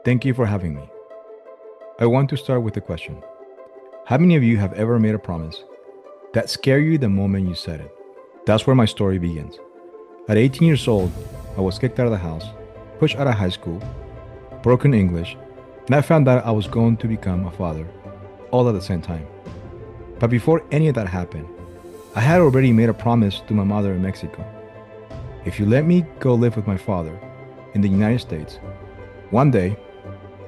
Thank you for having me. I want to start with a question. How many of you have ever made a promise that scared you the moment you said it? That's where my story begins. At 18 years old, I was kicked out of the house, pushed out of high school, broken English, and I found out I was going to become a father, all at the same time. But before any of that happened, I had already made a promise to my mother in Mexico. If you let me go live with my father in the United States, one day,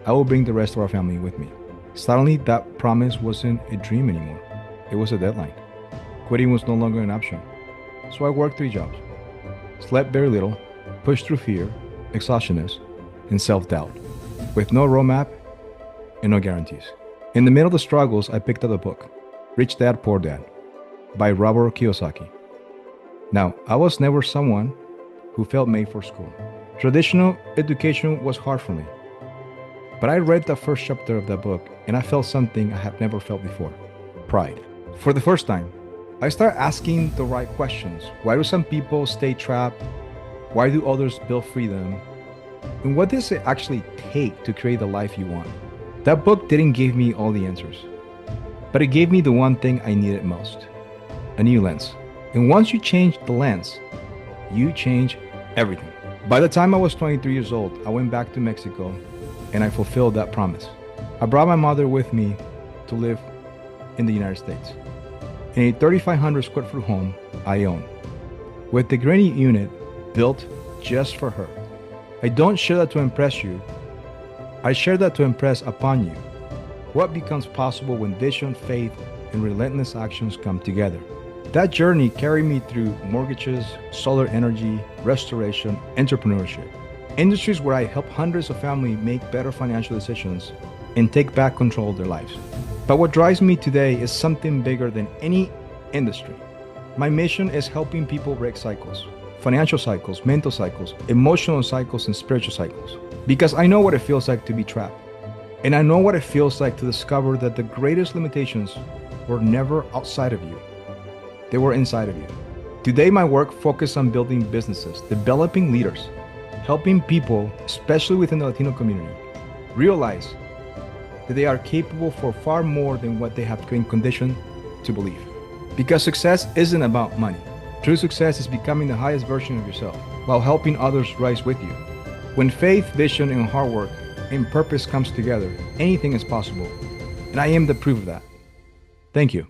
I will bring the rest of our family with me. Suddenly, that promise wasn't a dream anymore. It was a deadline. Quitting was no longer an option. So I worked 3 jobs, slept very little, pushed through fear, exhaustion, and self-doubt, with no roadmap and no guarantees. In the middle of the struggles, I picked up a book, Rich Dad, Poor Dad, by Robert Kiyosaki. Now, I was never someone who felt made for school. Traditional education was hard for me. But I read the first chapter of that book and I felt something I had never felt before: pride. For the first time, I started asking the right questions. Why do some people stay trapped? Why do others build freedom? And what does it actually take to create the life you want? That book didn't give me all the answers, but it gave me the one thing I needed most: a new lens. And once you change the lens, you change everything. By the time I was 23 years old, I went back to Mexico and I fulfilled that promise. I brought my mother with me to live in the United States in a 3,500 square foot home I own, with the granny unit built just for her. I don't share that to impress you. I share that to impress upon you what becomes possible when vision, faith, and relentless actions come together. That journey carried me through mortgages, solar energy, restoration, entrepreneurship, industries where I help hundreds of families make better financial decisions and take back control of their lives. But what drives me today is something bigger than any industry. My mission is helping people break cycles: financial cycles, mental cycles, emotional cycles, and spiritual cycles. Because I know what it feels like to be trapped. And I know what it feels like to discover that the greatest limitations were never outside of you. They were inside of you. Today, my work focuses on building businesses, developing leaders, helping people, especially within the Latino community, realize that they are capable for far more than what they have been conditioned to believe. Because success isn't about money. True success is becoming the highest version of yourself while helping others rise with you. When faith, vision, and hard work and purpose comes together, anything is possible. And I am the proof of that. Thank you.